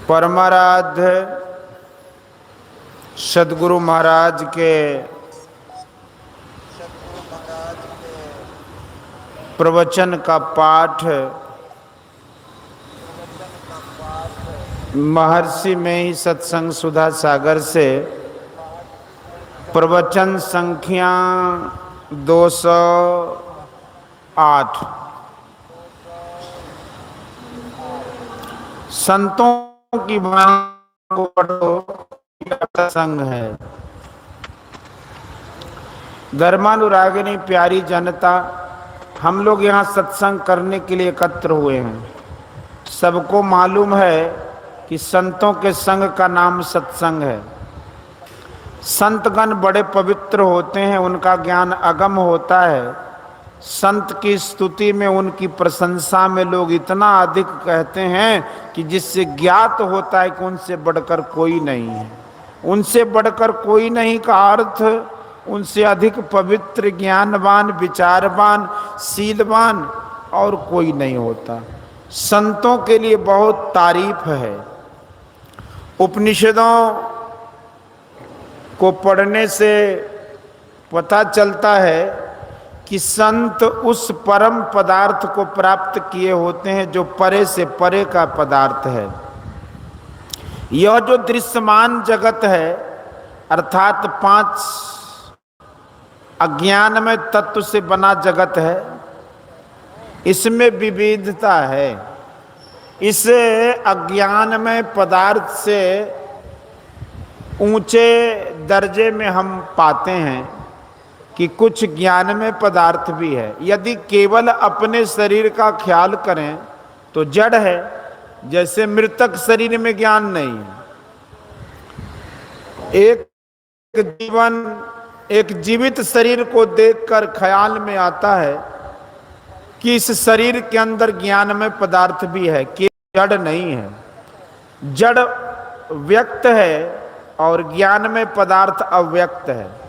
परमाराध्य सद्गुरु महाराज के प्रवचन का पाठ महर्षि में ही सत्संग सुधा सागर से प्रवचन संख्या 208 संतों की वाणी को पढ़ो संग है। धर्मानुरागिनी प्यारी जनता, हम लोग यहाँ सत्संग करने के लिए एकत्र हुए हैं। सबको मालूम है कि संतों के संग का नाम सत्संग है। संतगण बड़े पवित्र होते हैं, उनका ज्ञान अगम होता है। संत की स्तुति में, उनकी प्रशंसा में लोग इतना अधिक कहते हैं कि जिससे ज्ञात होता है कि उनसे बढ़कर कोई नहीं है। उनसे बढ़कर कोई नहीं का अर्थ उनसे अधिक पवित्र, ज्ञानवान, विचारवान, शीलवान और कोई नहीं होता। संतों के लिए बहुत तारीफ है। उपनिषदों को पढ़ने से पता चलता है कि संत उस परम पदार्थ को प्राप्त किए होते हैं जो परे से परे का पदार्थ है। यह जो दृश्यमान जगत है अर्थात 5 अज्ञानमय तत्व से बना जगत है, इसमें विविधता है। इस अज्ञानमय पदार्थ से ऊंचे दर्जे में हम पाते हैं कि कुछ ज्ञान में पदार्थ भी है। यदि केवल अपने शरीर का ख्याल करें तो जड़ है, जैसे मृतक शरीर में ज्ञान नहीं है। एक जीवित शरीर को देखकर ख्याल में आता है कि इस शरीर के अंदर ज्ञान में पदार्थ भी है, कि जड़ नहीं है। जड़ व्यक्त है और ज्ञान में पदार्थ अव्यक्त है,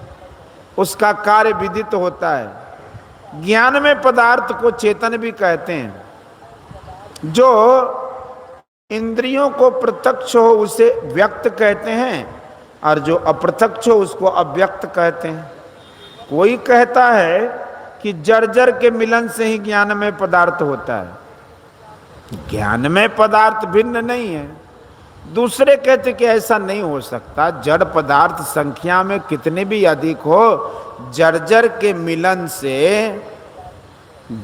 उसका कार्य विदित होता है। ज्ञान में पदार्थ को चेतन भी कहते हैं। जो इंद्रियों को प्रत्यक्ष हो उसे व्यक्त कहते हैं और जो अप्रत्यक्ष हो उसको अव्यक्त कहते हैं। कोई कहता है कि जर्जर के मिलन से ही ज्ञान में पदार्थ होता है। ज्ञान में पदार्थ भिन्न नहीं है। दूसरे कहते कि ऐसा नहीं हो सकता, जड़ पदार्थ संख्या में कितने भी अधिक हो, जर्जर के मिलन से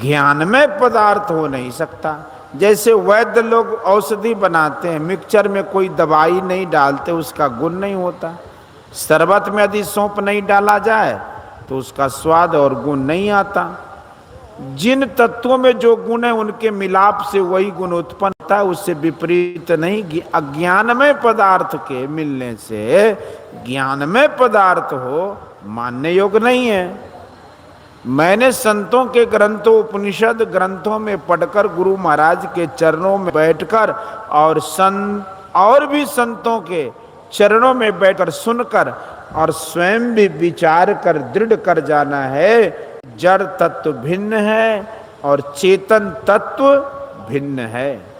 ज्ञान में पदार्थ हो नहीं सकता। जैसे वैद्य लोग औषधि बनाते हैं, मिक्सचर में कोई दवाई नहीं डालते, उसका गुण नहीं होता। शरबत में यदि सौंफ नहीं डाला जाए तो उसका स्वाद और गुण नहीं आता। जिन तत्वों में जो गुण है उनके मिलाप से वही गुण उत्पन्न होता है, उससे विपरीत नहीं। अज्ञान में पदार्थ के मिलने से ज्ञान में पदार्थ हो मानने योग्य नहीं है। मैंने संतों के ग्रंथों, उपनिषद ग्रंथों में पढ़कर, गुरु महाराज के चरणों में बैठकर और भी संतों के चरणों में बैठकर सुनकर और स्वयं भी विचार कर दृढ़ कर जाना है, जड़ तत्व भिन्न है और चेतन तत्व भिन्न है।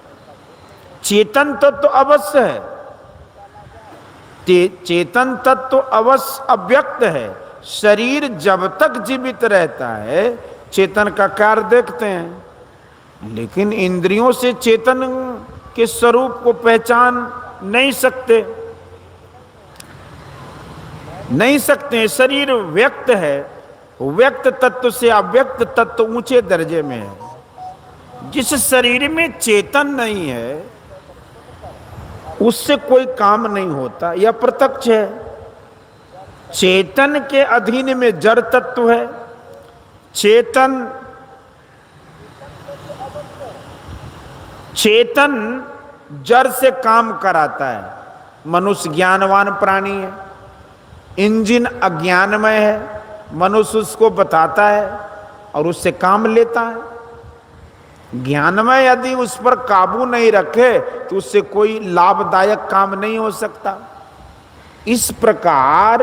चेतन तत्व अवश्य है, चेतन तत्व अवश्य अव्यक्त है। शरीर जब तक जीवित रहता है चेतन का कार्य देखते हैं, लेकिन इंद्रियों से चेतन के स्वरूप को पहचान नहीं सकते। शरीर व्यक्त है, व्यक्त तत्व से अव्यक्त तत्व ऊंचे दर्जे में है। जिस शरीर में चेतन नहीं है उससे कोई काम नहीं होता, यह प्रत्यक्ष है। चेतन के अधीन में जड़ तत्व है। चेतन जड़ से काम कराता है। मनुष्य ज्ञानवान प्राणी है, इंजन अज्ञानमय है, मनुष्य उसको बताता है और उससे काम लेता है। ज्ञानमय यदि उस पर काबू नहीं रखे तो उससे कोई लाभदायक काम नहीं हो सकता। इस प्रकार,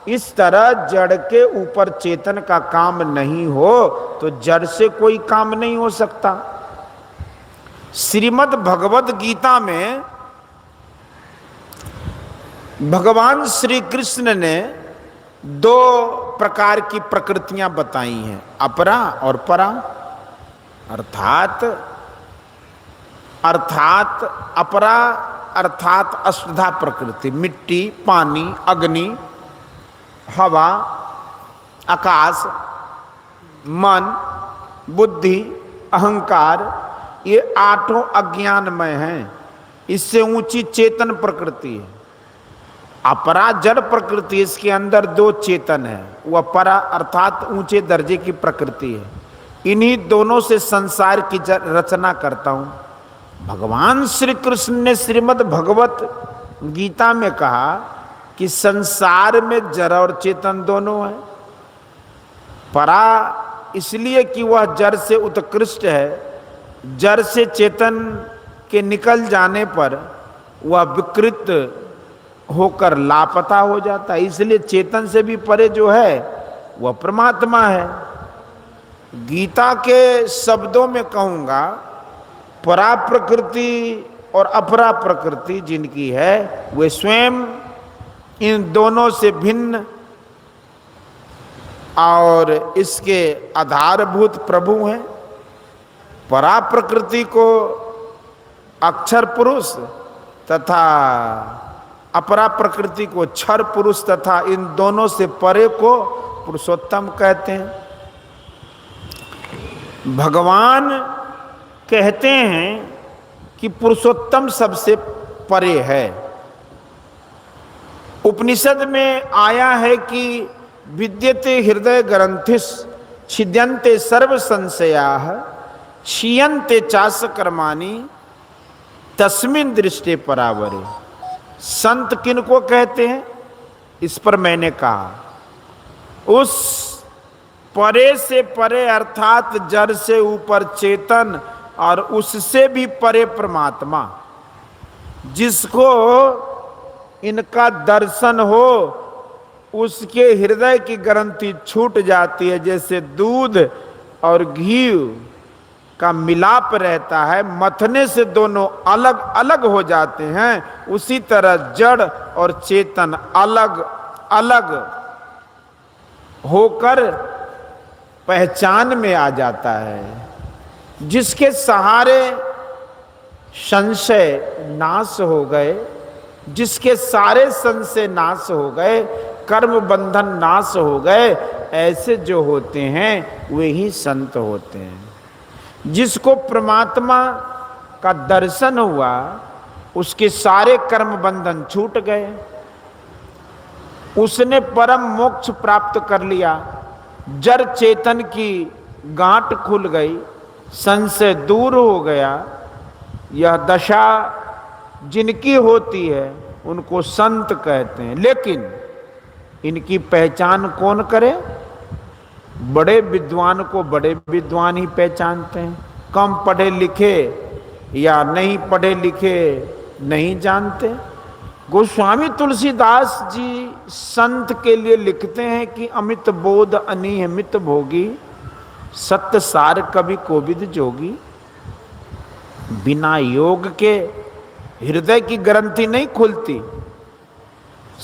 इस तरह जड़ के ऊपर चेतन का काम नहीं हो तो जड़ से कोई काम नहीं हो सकता। श्रीमद् भगवद गीता में भगवान श्री कृष्ण ने दो प्रकार की प्रकृतियां बताई हैं, अपरा और परा। अर्थात अपरा अर्थात अष्टधा प्रकृति, मिट्टी, पानी, अग्नि, हवा, आकाश, मन, बुद्धि, अहंकार, ये आठों अज्ञानमय हैं। इससे ऊंची चेतन प्रकृति है। अपरा जड़ प्रकृति, इसके अंदर दो चेतन है, वह परा अर्थात ऊंचे दर्जे की प्रकृति है। इन्हीं दोनों से संसार की रचना करता हूं। भगवान श्री कृष्ण ने श्रीमद् भगवत गीता में कहा कि संसार में जड़ और चेतन दोनों है। परा इसलिए कि वह जड़ से उत्कृष्ट है। जड़ से चेतन के निकल जाने पर वह विकृत होकर लापता हो जाता है, इसलिए चेतन से भी परे जो है वह परमात्मा है। गीता के शब्दों में कहूंगा, परा प्रकृति और अपरा प्रकृति जिनकी है वे स्वयं इन दोनों से भिन्न और इसके आधारभूत प्रभु हैं। परा प्रकृति को अक्षर पुरुष तथा अपरा प्रकृति को क्षर पुरुष तथा इन दोनों से परे को पुरुषोत्तम कहते हैं। भगवान कहते हैं कि पुरुषोत्तम सबसे परे है। उपनिषद में आया है कि विद्यते हृदय ग्रंथिस छिद्यन्ते सर्व संशयाः क्षीयन्ते चास कर्माणि तस्मिन् दृष्टे परावरे। संत किनको कहते हैं, इस पर मैंने कहा, उस परे से परे अर्थात जड़ से ऊपर चेतन और उससे भी परे परमात्मा, जिसको इनका दर्शन हो उसके हृदय की ग्रंथि छूट जाती है। जैसे दूध और घी का मिलाप रहता है, मथने से दोनों अलग अलग हो जाते हैं, उसी तरह जड़ और चेतन अलग अलग होकर पहचान में आ जाता है। जिसके सहारे संशय नाश हो गए, जिसके सारे संशय नाश हो गए, कर्म बंधन नाश हो गए, ऐसे जो होते हैं वे ही संत होते हैं। जिसको परमात्मा का दर्शन हुआ उसके सारे कर्म बंधन छूट गए, उसने परम मोक्ष प्राप्त कर लिया। जड़ चेतन की गांठ खुल गई, संशय दूर हो गया। यह दशा जिनकी होती है उनको संत कहते हैं। लेकिन इनकी पहचान कौन करे? बड़े विद्वान को बड़े विद्वान ही पहचानते हैं, कम पढ़े लिखे या नहीं पढ़े लिखे नहीं जानते। गोस्वामी तुलसीदास जी संत के लिए लिखते हैं कि अमित बोध अनियमित भोगी, सत्य सार कवि कोविद जोगी। बिना योग के हृदय की ग्रंथि नहीं खुलती।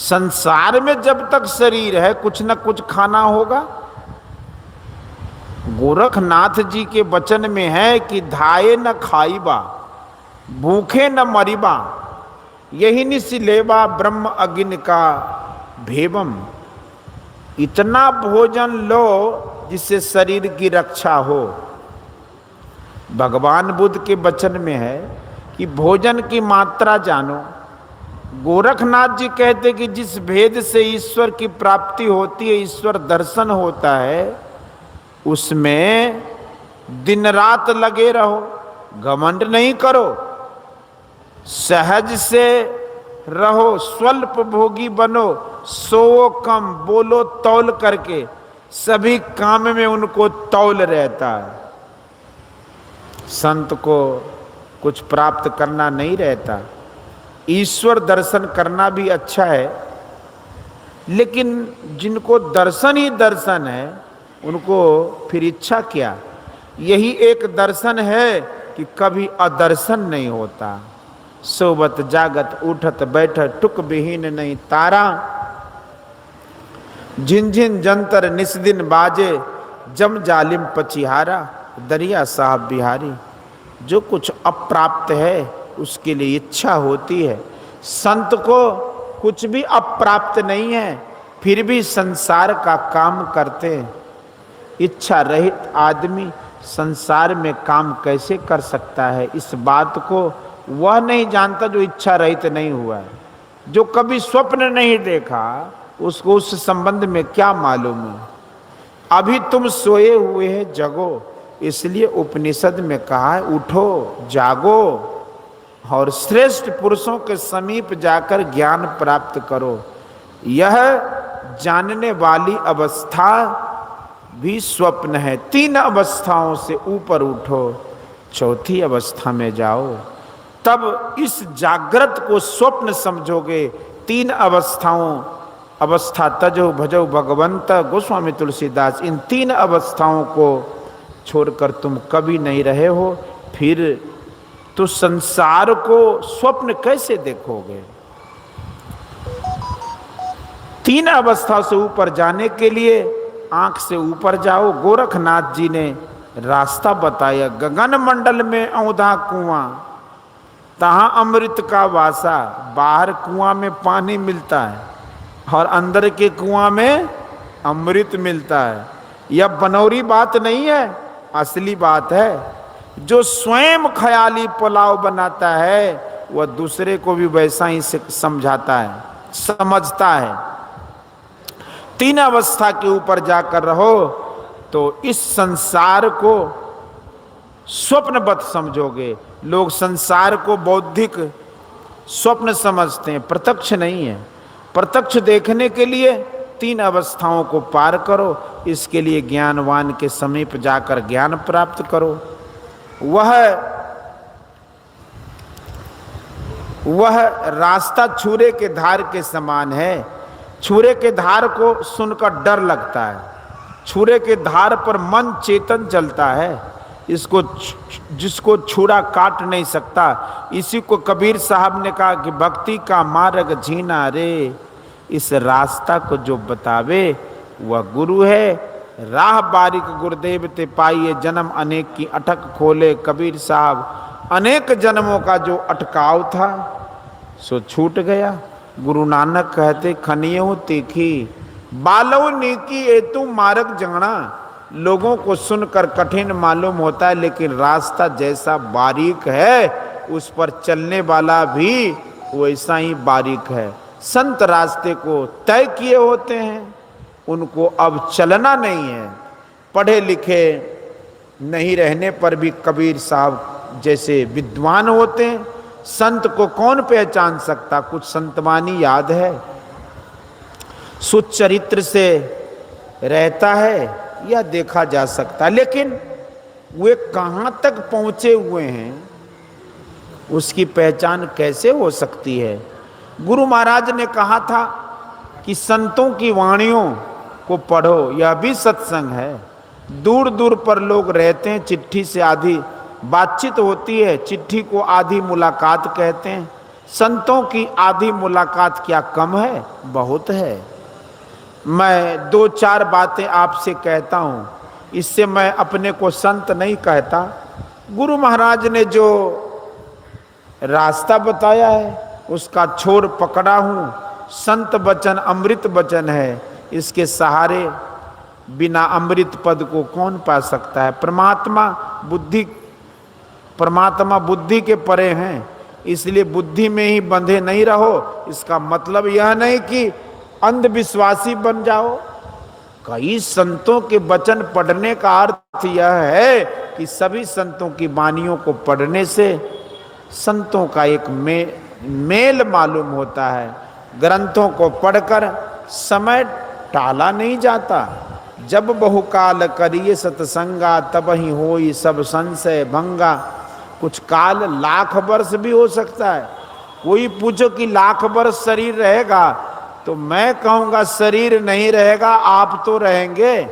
संसार में जब तक शरीर है कुछ न कुछ खाना होगा। गोरखनाथ जी के वचन में है कि धाये न खाईबा, भूखे न मरीबा, यही निसिलेबा ब्रह्म अग्नि का भेवम। इतना भोजन लो जिससे शरीर की रक्षा हो। भगवान बुद्ध के वचन में है कि भोजन की मात्रा जानो। गोरखनाथ जी कहते कि जिस भेद से ईश्वर की प्राप्ति होती है, ईश्वर दर्शन होता है, उसमें दिन रात लगे रहो, घमंड नहीं करो, सहज से रहो, स्वल्प भोगी बनो, सोओ कम, बोलो तौल करके। सभी काम में उनको तौल रहता है। संत को कुछ प्राप्त करना नहीं रहता। ईश्वर दर्शन करना भी अच्छा है, लेकिन जिनको दर्शन ही दर्शन है उनको फिर इच्छा क्या? यही एक दर्शन है कि कभी अदर्शन नहीं होता। सोबत जागत उठत बैठत टुक विहीन नहीं तारा। झिनझिन जंतर निस्दिन बाजे जम जालिम पचिहारा। दरिया साहब बिहारी, जो कुछ अप्राप्त है उसके लिए इच्छा होती है। संत को कुछ भी अप्राप्त नहीं है, फिर भी संसार का काम करते हैं। इच्छा रहित आदमी संसार में काम कैसे कर सकता है, इस बात को वह नहीं जानता जो इच्छा रहित नहीं हुआ है। जो कभी स्वप्न नहीं देखा उसको उस संबंध में क्या मालूम है। अभी तुम सोए हुए हैं, जगो। इसलिए उपनिषद में कहा है उठो जागो और श्रेष्ठ पुरुषों के समीप जाकर ज्ञान प्राप्त करो। यह जानने वाली अवस्था भी स्वप्न है। 3 अवस्थाओं से ऊपर उठो, चौथी अवस्था में जाओ, तब इस जागृत को स्वप्न समझोगे। 3 अवस्थाओं, अवस्था तजो भजो भगवंत गोस्वामी तुलसीदास, इन 3 अवस्थाओं को छोड़कर तुम कभी नहीं रहे हो, फिर तो संसार को स्वप्न कैसे देखोगे। 3 अवस्था से ऊपर जाने के लिए आंख से ऊपर जाओ। गोरखनाथ जी ने रास्ता बताया। गगन मंडल में औंधा कुआं, तहां अमृत का वासा। बाहर कुआं में पानी मिलता है और अंदर के कुआं में अमृत मिलता है। यह बनौरी बात नहीं है, असली बात है। जो स्वयं ख्याली पुलाव बनाता है वह दूसरे को भी वैसा ही समझाता है, समझता है। 3 अवस्था के ऊपर जाकर रहो तो इस संसार को स्वप्नवत समझोगे। लोग संसार को बौद्धिक स्वप्न समझते हैं, प्रत्यक्ष नहीं है। प्रत्यक्ष देखने के लिए 3 अवस्थाओं को पार करो। इसके लिए ज्ञानवान के समीप जाकर ज्ञान प्राप्त करो। वह रास्ता छुरे के धार के समान है। छुरे के धार को सुनकर डर लगता है। छुरे के धार पर मन चेतन चलता है। इसको जिसको छुरा काट नहीं सकता। इसी को कबीर साहब ने कहा कि भक्ति का मार्ग झीना रे, इस रास्ता को जो बतावे वह गुरु है। राह बारिक गुरुदेव ते पाइए, जन्म अनेक की अटक खोले। कबीर साहब, अनेक जन्मों का जो अटकाव था सो छूट गया। गुरु नानक कहते खनियो तीखी बालो नीकी एतु मार्ग जंगना। लोगों को सुनकर कठिन मालूम होता है, लेकिन रास्ता जैसा बारीक है उस पर चलने वाला भी वैसा ही बारीक है। संत रास्ते को तय किए होते हैं, उनको अब चलना नहीं है। पढ़े लिखे नहीं रहने पर भी कबीर साहब जैसे विद्वान होते हैं। संत को कौन पहचान सकता, कुछ संतवानी याद है। सुचरित्र से रहता है यह देखा जा सकता, लेकिन वे कहाँ तक पहुँचे हुए हैं उसकी पहचान कैसे हो सकती है। गुरु महाराज ने कहा था कि संतों की वाणियों को पढ़ो, यह भी सत्संग है। दूर दूर पर लोग रहते हैं, चिट्ठी से आधी बातचीत होती है, चिट्ठी को आधी मुलाकात कहते हैं। संतों की आधी मुलाकात क्या कम है, बहुत है। मैं 2-4 बातें आपसे कहता हूँ, इससे मैं अपने को संत नहीं कहता। गुरु महाराज ने जो रास्ता बताया है उसका छोर पकड़ा हूँ। संत वचन अमृत वचन है, इसके सहारे बिना अमृत पद को कौन पा सकता है। परमात्मा बुद्धि के परे हैं, इसलिए बुद्धि में ही बंधे नहीं रहो। इसका मतलब यह नहीं कि अंधविश्वासी बन जाओ। कई संतों के वचन पढ़ने का अर्थ यह है कि सभी संतों की वाणियों को पढ़ने से संतों का एक मेल मालूम होता है। ग्रंथों को पढ़कर समय टाला नहीं जाता। जब बहुकाल करिए सत्संगा, तब ही होई सब संशय भंगा। कुछ काल लाख वर्ष भी हो सकता है। कोई पूछो कि लाख वर्ष शरीर रहेगा, तो मैं कहूँगा शरीर नहीं रहेगा, आप तो रहेंगे।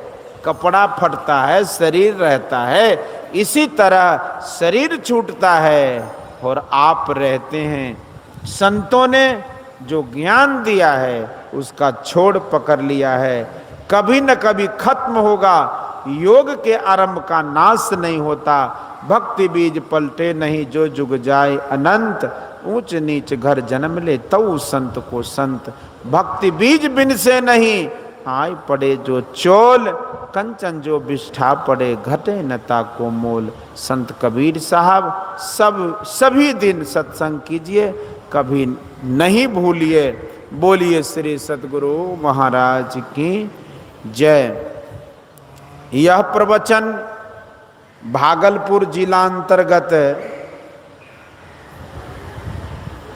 कपड़ा फटता है, शरीर रहता है। इसी तरह शरीर छूटता है, और आप रहते हैं। संतों ने जो ज्ञान दिया है उसका छोड़ पकड़ लिया है, कभी न कभी खत्म होगा। योग के आरंभ का नाश नहीं होता, भक्ति बीज पलटे नहीं जो जुग जाए अनंत। ऊंच नीच घर जन्म ले तऊ संत को संत, भक्ति बीज बिन से नहीं आय पड़े जो चोल। कंचन जो बिष्ठा पड़े घटे नता को मोल। संत कबीर साहब सभी दिन सत्संग कीजिए, कभी नहीं भूलिए। बोलिए श्री सद्गुरु महाराज की जय। यह प्रवचन भागलपुर जिला अंतर्गत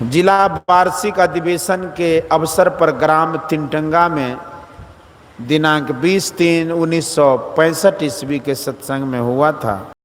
जिला वार्षिक अधिवेशन के अवसर पर ग्राम तिनटंगा में दिनांक 20/3/1965 ईस्वी के सत्संग में हुआ था।